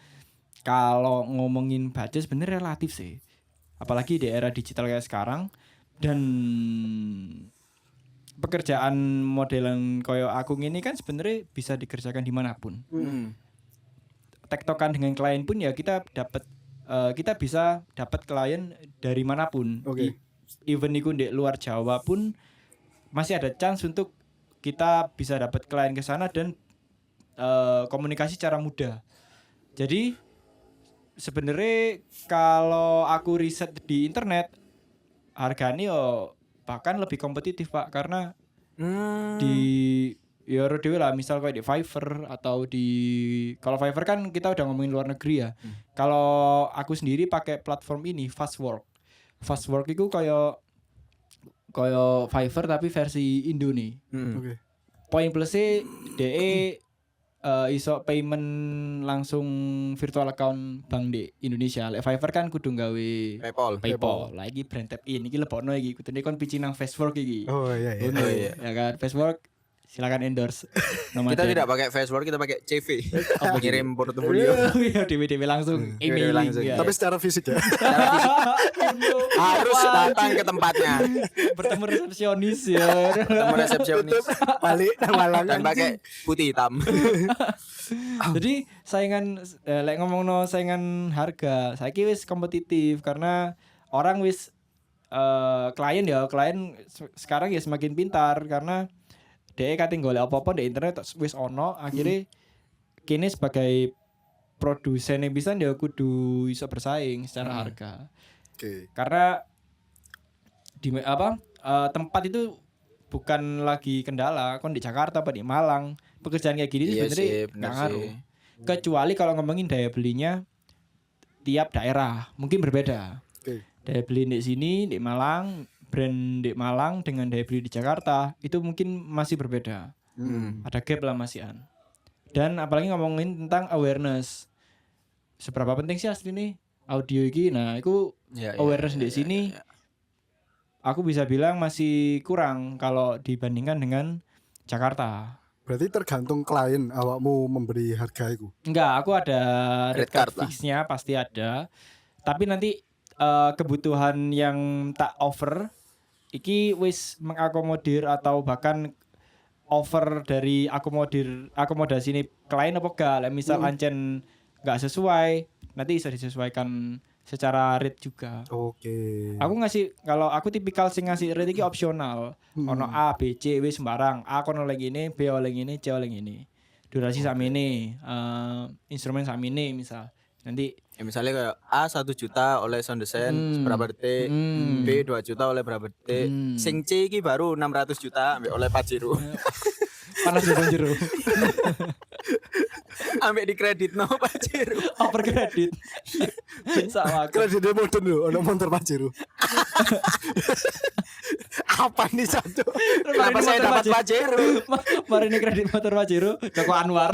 Kalau ngomongin budget sebenarnya relatif sih. Apalagi di era digital kayak sekarang dan pekerjaan modelan koyo aku ini kan sebenarnya bisa dikerjakan dimanapun. Tektokan dengan klien pun ya kita bisa dapat klien dari manapun. Oke. Even iku di luar Jawa pun masih ada chance untuk kita bisa dapat klien ke sana dan komunikasi secara mudah. Jadi sebenarnya kalau aku riset di internet harganya yo bahkan lebih kompetitif, Pak, karena di ya dewe lah misal kayak di Fiverr atau kalau Fiverr kan kita udah ngomongin luar negeri ya. Kalau aku sendiri pakai platform ini Fastwork itu kayak Fiverr tapi versi Indo nih. Oke. Poin plusnya DE iso payment langsung virtual account bank di Indonesia. Lek Fiverr kan kudu gawe PayPal. Lagi brand tap in iki lebokno iki kudune kon pitching nang Fastwork iki. Oh iya. Ya kan Fastwork silakan endorse. Kita tidak pakai Facebook, kita pakai CV. Ngirim portofolio. Iya DW langsung email langsung. ya. Tapi secara fisik ya. Harus datang ke tempatnya. Bertemu resepsionis ya. Ketemu resepsionis Balik nang Malang. dan pakai putih hitam. Jadi saingan lek ngomongno saingan harga, saiki wis kompetitif karena orang wis klien sekarang ya semakin pintar karena dia kate golek apa-apa di internet wis ono akhirnya kini sebagai produsen yang bisa dia kudu iso bersaing secara harga. Oke. Karena di tempat itu bukan lagi kendala, kon di Jakarta apa di Malang, pekerjaan kayak gini sebenarnya enggak ngaruh. Kecuali kalau ngomongin daya belinya tiap daerah mungkin berbeda. Oke. Daya beli di sini di Malang, brand di Malang dengan daya beli di Jakarta itu mungkin masih berbeda. Ada gap lah masihan. Dan apalagi ngomongin tentang awareness. Seberapa penting sih asli nih audio ini? Nah, itu awareness di sini aku bisa bilang masih kurang kalau dibandingkan dengan Jakarta. Berarti tergantung klien awakmu memberi harga itu. Enggak, aku ada Red red card card fixnya pasti ada. Tapi nanti kebutuhan yang tak over iki wis mengakomodir atau bahkan over dari akomodasi ini klien apa enggak. Misal ancen enggak sesuai, nanti bisa disesuaikan secara rate juga. Oke. Kalau aku tipikal sing ngasih rate iki opsional. Ono A, B, C wis sembarang. A kono oleh ngene, B oleh ngene, C oleh ngene. Durasi sakmene, instrumen sakmene misal. Nanti Ya misalnya kayak A 1 juta oleh sound design berapa detik, B 2 juta oleh berapa detik, sing C iki baru 600 juta ambek oleh Pajero. panas di banjir. Ambek di kredit no Pajero. Over kredit. Sama aku. Kreditnya modern lho, ono motor Pajero. Apa nih satu? Kenapa saya dapat Pajero? Mari ini kredit motor Pajero, Joko Anwar.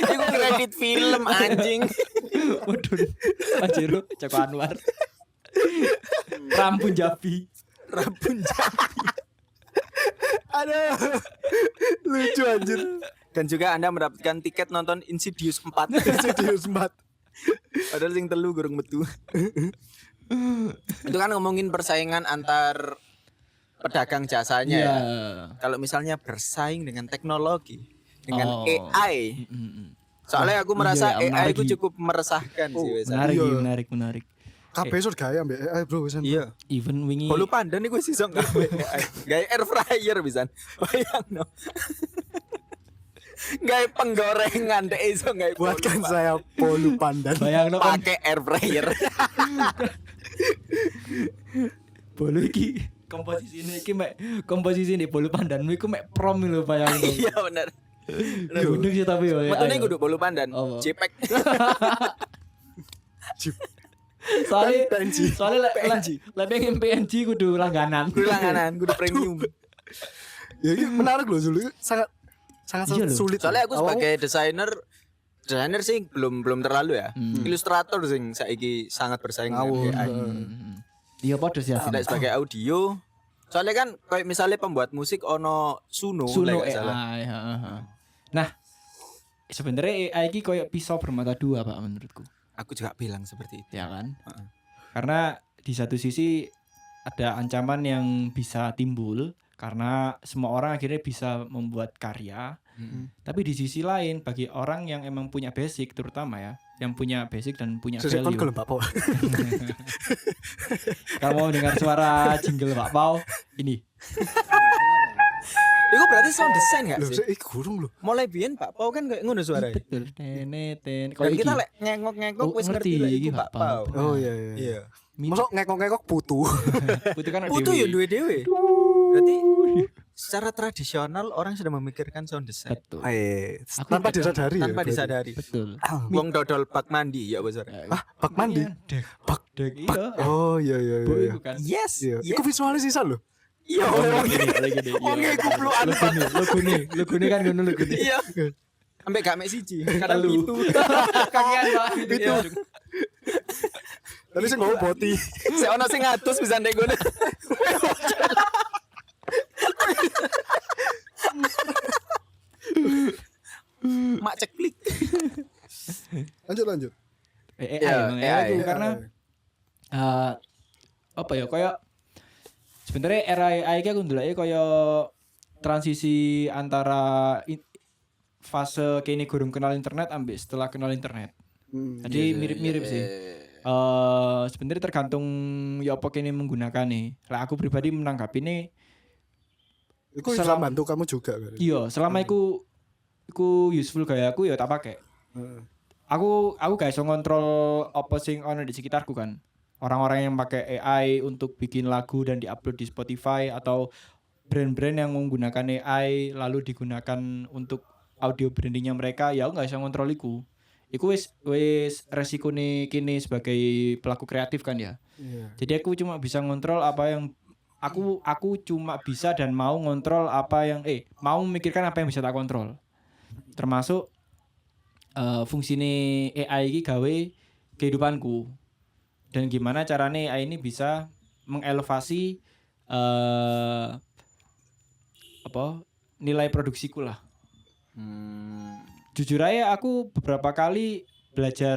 Itu kredit film anjing. Waduh, Pajero, Joko Anwar. Rampun Jabi. Aduh. Lucu anjir. Dan juga Anda mendapatkan tiket nonton Insidious 4. Serius banget. Padahal sing telu gurung metu. Itu kan ngomongin persaingan antar pedagang jasanya ya. Kalau misalnya bersaing dengan teknologi, dengan AI. Soalnya aku merasa AI itu cukup meresahkan sih wes. Menarik. Kabeh iso gawe ambek AI bro wisan. Iya. Even wingi Bolu pandan iku wis iso gawe AI. Gawe air fryer pisan. Bayangno. Gawe penggorengan dek iso gawe Buatkan saya polu pandan. bayangno kan pakai air fryer. bolu iki komposisi ini bolu pandanmu iku mek prom lho bayangno. Iya bener. Gunung sih tapi yo. Metune kudu bolu pandan. Apa? Jepek. Soalnya lek pengen PNG kudu langganan. Kudu langganan, kudu premium. Ya ini menarik loh Zul. Sangat Iya loh. sulit. Soalnya aku sebagai desainer sih belum terlalu ya. Ilustrator sing saiki sangat bersaing dengan AI. Iya padha sih. Tidak sebagai audio. Soalnya kan kayak misalnya pembuat musik ono Suno Suno lek gak salah. AI. Nah, sebenarnya AI iki koyo pisau bermata dua Pak menurutku. Aku juga bilang seperti itu. Ya kan? Karena di satu sisi ada ancaman yang bisa timbul karena semua orang akhirnya bisa membuat karya. Tapi di sisi lain bagi orang yang emang punya basic terutama ya, yang punya basic dan punya Sesekon value. kalau Mbak Pau. Kalau mau dengar suara jingle Pak Pau, ini. Itu berarti sound design gak Loh, sih? gurung loh. Mulai biyen Pak Pau kan kayak ngono suaranya. Betul. Ten. Dan kita lek ngengok-ngengok wis ngerti lah itu Pak Pau. Oh iya. Iya. Masuk ngekok-ngekok putu. Putu kan Putu dewe. ya duwe dewe. Berarti secara tradisional orang sudah memikirkan sound design. Betul. Tanpa disadari ya. Tanpa berarti. disadari. Betul. Wong dodol bak mandi ya besar. Bak mandi. Bak. Iya. Oh iya. Bu, iku kan. Yes. Iya. Yes. Iku visualis sisa loh. Iya. Wong iku bluan Logone kan ngono logone. Iya. Ambek gak mek siji, kadang itu. Kakean Pak. Itu. Tapi sing ngomong boti. Sik ono sing ngatus bisa ndek ngono. Mak ceklik. Lanjut. AI Ya, emang AI. AI itu karena apa ya kayak sebenarnya era AI iki aku ndelok kaya transisi antara fase kene gurung kenal internet ambek setelah kenal internet. Jadi mirip-mirip sih. Sebenarnya tergantung ya apa kene menggunakan nih. Lah aku pribadi menanggapi ini Iku bisa bantu kamu juga kan. iya, selama iku useful gaya aku ya tak pakai. Aku gak iso ngontrol apa sing ono di sekitarku kan. Orang-orang yang pakai AI untuk bikin lagu dan diupload di Spotify atau brand-brand yang menggunakan AI lalu digunakan untuk audio brandingnya mereka, ya aku gak iso ngontrol iku. Iku wis resikone kini sebagai pelaku kreatif kan ya. Jadi aku cuma bisa ngontrol apa yang aku cuma bisa dan mau ngontrol apa yang mau memikirkan apa yang bisa tak kontrol. Termasuk fungsine AI iki gawe kehidupanku. Dan gimana carane AI ini bisa mengelevasi nilai produksiku lah. Jujur aja aku beberapa kali belajar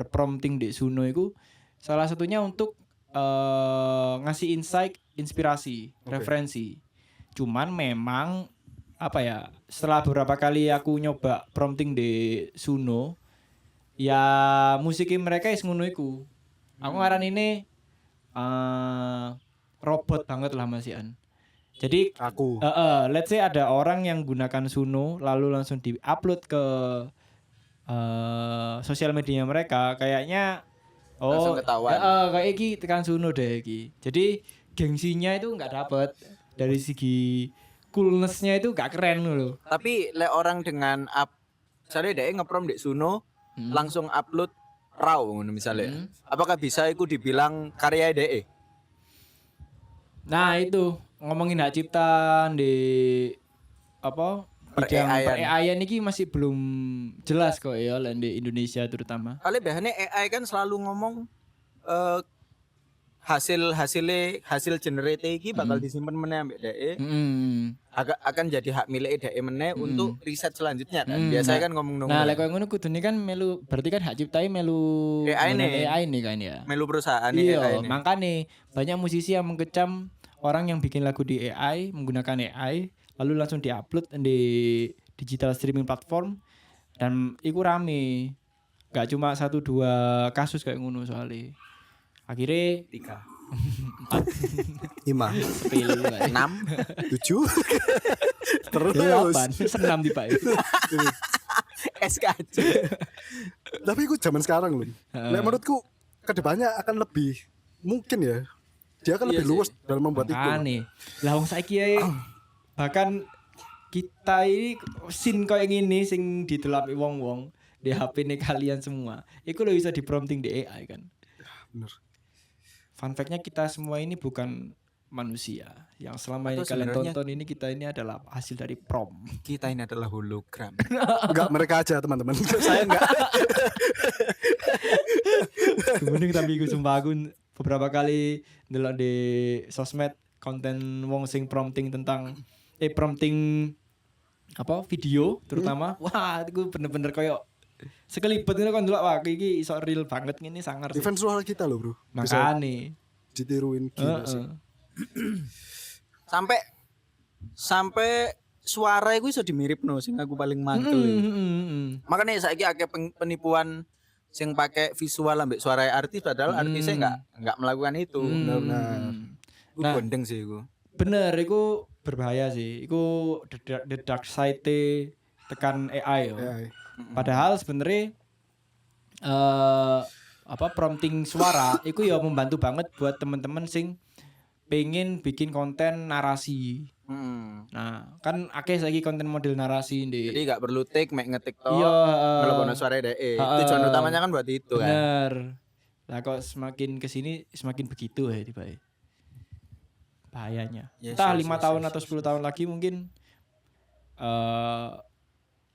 prompting di Suno itu salah satunya untuk ngasih insight, inspirasi, referensi. Cuman memang apa ya, setelah beberapa kali aku nyoba prompting di Suno, ya musiknya mereka is ngono iku. Aku ngaran ini robot banget lah Masian. Jadi Aku. let's say ada orang yang gunakan Suno lalu langsung di-upload ke sosial medianya mereka, kayaknya Langsung ketahuan. kayak iki tekan Suno deh iki. Jadi gengsinya itu nggak dapet dari segi coolness-nya itu gak keren loh. Tapi lek orang dengan misalnya dia ngeprom di Suno langsung upload raw ngono misalnya. Apakah bisa iku dibilang karya DE? Nah, itu ngomongin hak ciptaan di apa? Bidang per-AI-an ini masih belum jelas kok ya di Indonesia terutama. Kali biasanya AI kan selalu ngomong hasil generate iki bakal disimpan meneh ambek DE. Akan jadi hak milik DE meneh untuk riset selanjutnya kan. Biasanya kan ngomong Nah, lek koyo ngono kudune kan melu berarti kan hak ciptai melu AI nih kan ya. Melu perusahaan AI Iya, ini. makanya banyak musisi yang mengecam orang yang bikin lagu di AI menggunakan AI lalu langsung diupload di digital streaming platform dan iku rame. Gak cuma 1-2 kasus kayak ngono soalnya. Akhirnya 3 5 sepele 6 7 terus. senam di Pak. SKJ. Tapi aku zaman sekarang loh. Menurutku kedepannya akan lebih mungkin ya. Dia akan lebih luas dalam membuat itu. Aneh. Lah wong saiki ae bahkan kita ini scene kayak gini sing ditelapi wong-wong di HP nih kalian semua. Iku lo bisa di prompting di AI kan. Bener. Fun fact-nya kita semua ini bukan manusia. Yang selama ini Atau kalian sebenarnya tonton ini kita ini adalah hasil dari prompt. Kita ini adalah hologram. Enggak, mereka aja teman-teman. Saya enggak. Mending tapi gue sumpah aku beberapa kali ndelok di sosmed konten wong sing prompting tentang prompting apa video terutama. Wah, itu bener-bener koyo sekelibet ini kan dulu wah iki iso real banget ngene sangar sih. Event suara kita loh, Bro. Makane Ditiruin gila sih. Sampai suara iku iso dimiripno sing aku paling mangkel. Makanya saiki akeh penipuan sing pakai visual ambek suara artis padahal artisnya enggak melakukan itu. Benar. Iku gondeng sih iku. Bener, iku berbahaya sih. Iku the dark side tekan AI yo. AI. Padahal sebenarnya prompting suara iku ya membantu banget buat temen-temen sing pengen bikin konten narasi. Nah, kan akeh saiki konten model narasi ndi. Jadi enggak perlu take mek ngetik tok. Iya, Melakukan suara DE. Tujuan utamanya kan buat itu kan. Bener. Lah kok semakin kesini semakin begitu ya tiba. Bahayanya. Entah 5 tahun atau 10 tahun lagi mungkin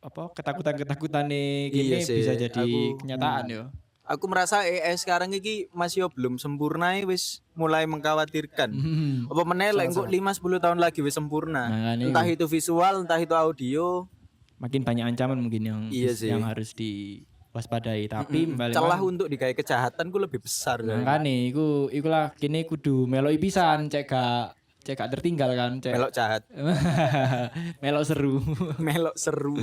ketakutan nih gini bisa jadi kenyataan yo. Aku merasa AI sekarang ini masih belum sempurna wis mulai mengkhawatirkan. Apa meneh lek engko 5-10 tahun lagi wis sempurna. Entah itu visual, entah itu audio, makin banyak ancaman mungkin yang harus diwaspadai. Tapi celah untuk digawe kejahatan ku lebih besar. Makane iku lah kene kudu meloki pisan cek gak tertinggal kan cek. Melok jahat. Melok seru. Melok seru.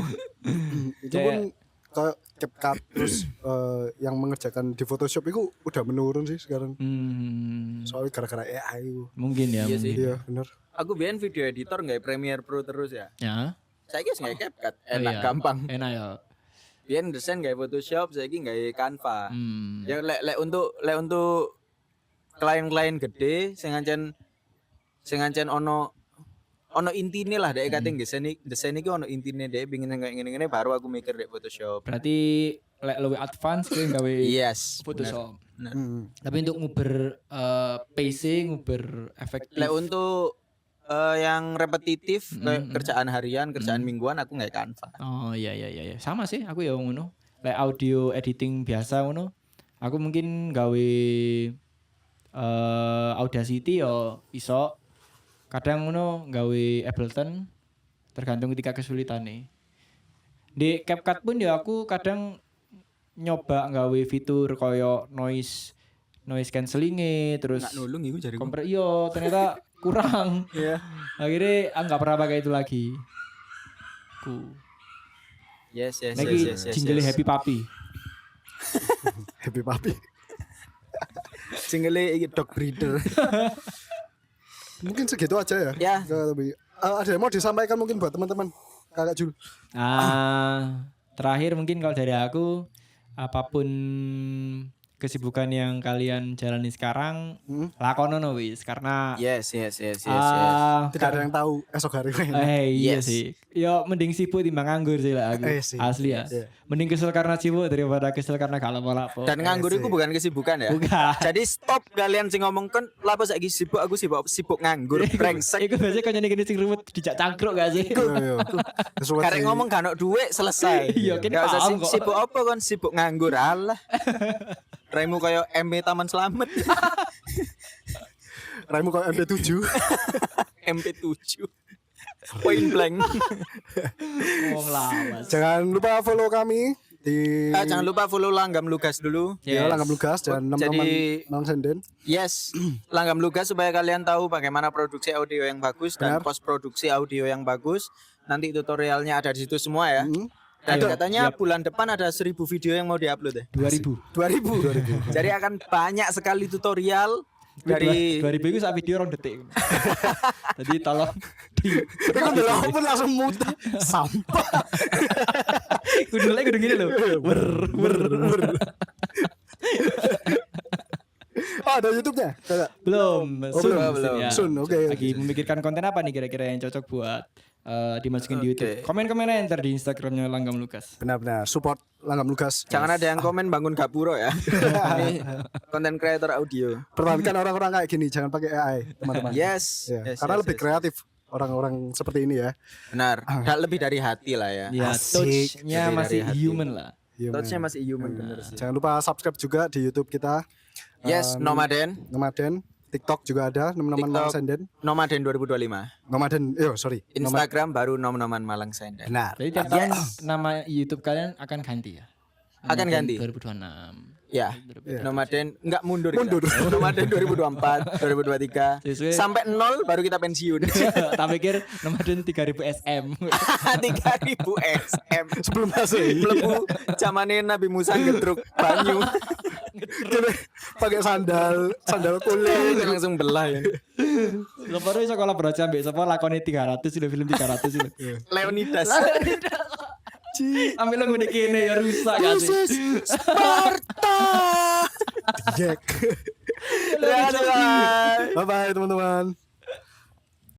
Itu pun kayak CapCut terus yang mengerjakan di Photoshop itu udah menurun sih sekarang. Soalnya gara-gara AI itu. Mungkin ya. Iya sih. Iya bener. Aku biyen video editor nggak Premiere Pro terus ya. Ya. Saya guys nggak CapCut, enak gampang. Enak ya. Biyen desain nggak Photoshop, saya nggak Canva. Ya lek untuk klien-klien gede, sing ancen ono intine lah dek kate desain iki ono intine dek pengin kayak ngene-ngene baru aku mikir dek Photoshop. Berarti lek luwih advance kowe gawe Photoshop. Tapi untuk nguber PC, nguber efektif. Lek untuk yang repetitif kayak kerjaan harian, kerjaan mingguan aku nggak Canva. Oh iya. Sama sih aku ya ngono. Lek audio editing biasa ngono. Aku mungkin gawe Audacity yo iso. Kadang ngono gawe Ableton tergantung ketika kesulitane. Di CapCut pun ya aku kadang nyoba gawe fitur koyo noise cancelling terus nggak nulung iku jariku. Iya, ternyata kurang. Iya. Akhirnya nggak pernah pakai itu lagi. Yes. Lagi jingle Happy Papi. baby papi. Single iki dog breeder. Mungkin segitu aja ya. Ya. Ada yang mau disampaikan mungkin buat teman-teman Kakak Jul. Terakhir mungkin kalau dari aku, apapun kesibukan yang kalian jalani sekarang, lakonono wis karena Yes. Tidak ada yang tahu esok hari. iya Yes. sih. Yo mending sibuk timbang nganggur sih lah aku. Sih. Asli ya. Iya. Mending kesel karena sibuk daripada kesel karena gak lapo-lapo. Dan nganggur itu bukan kesibukan ya. Bukan. Jadi stop kalian sing ngomong kan lapo saiki sibuk aku sibuk nganggur brengsek. Iku biasanya kan gini sing ruwet dijak cangkruk gak sih? Iya. Karek ngomong gak ono duit selesai. Iya, kini Gak usah paham kok. sibuk apa kan sibuk nganggur alah. Raimu kayak MB Taman Slamet. Raimu kok MP7. MP7. Point blank. Ngomong lawas. Jangan lupa follow kami di Jangan lupa follow Langgam Lugas dulu. ya, Langgam Lugas dan teman-teman Jadi- Malang Senden. Yes, Langgam Lugas supaya kalian tahu bagaimana produksi audio yang bagus dan Benar. post produksi audio yang bagus. Nanti tutorialnya ada di situ semua ya. Dan Ayo, katanya siap. bulan depan ada 1000 video yang mau diupload ya. 2000. 2000. Jadi akan banyak sekali tutorial dari 2000 itu saat video 2 detik. Jadi tolong di Tapi kan delok pun langsung muter. Sampah. kudu gini loh. Oh, ada YouTube-nya? Kakak. Belum. Soon, belum. ya. Soon, oke. Lagi memikirkan konten apa nih kira-kira yang cocok buat dimasukin di YouTube. Komen-komen aja ntar di Instagramnya Langgam Lukas. Benar-benar support Langgam Lugas. jangan ada yang komen bangun gapuro ya. Ini konten creator audio. Pertahankan orang-orang kayak gini, jangan pakai AI, teman-teman. Yes. Ya, yes, karena yes, lebih yes. kreatif orang-orang seperti ini ya. Benar. Dan lebih dari hati lah ya. Ya, Asik. touch-nya Lebih masih dari hati. human lah. Touch-nya masih human bener sih. Jangan lupa subscribe juga di YouTube kita. Yes, Nomaden. Nomaden. TikTok juga ada, teman-teman TikTok. Malang Senden. Nomaden 2025. Nomaden, sorry. Instagram baru Nom-Noman Malang Senden. Benar. Jadi tiap tahun nama YouTube kalian akan ganti ya. Akan ganti. 2026. Ya, Nomaden enggak mundur. Mundur. Kita. Nomaden 2024, 2023. Sesuai- Sampai 0 baru kita pensiun. Tak pikir nomaden 3000 SM. 3000 SM. Sebelum masuk. Mlebu zamane Nabi Musa ngedruk banyu. Pakai sandal kulit. Langsung belah ya. Sopo iso kolaborasi ambek sapa lakone 300 sudah film 300 itu. Leonidas. Ambil lo gede kene ya rusak gak sih? Sparta. Jack. Dadah. Bye bye teman-teman.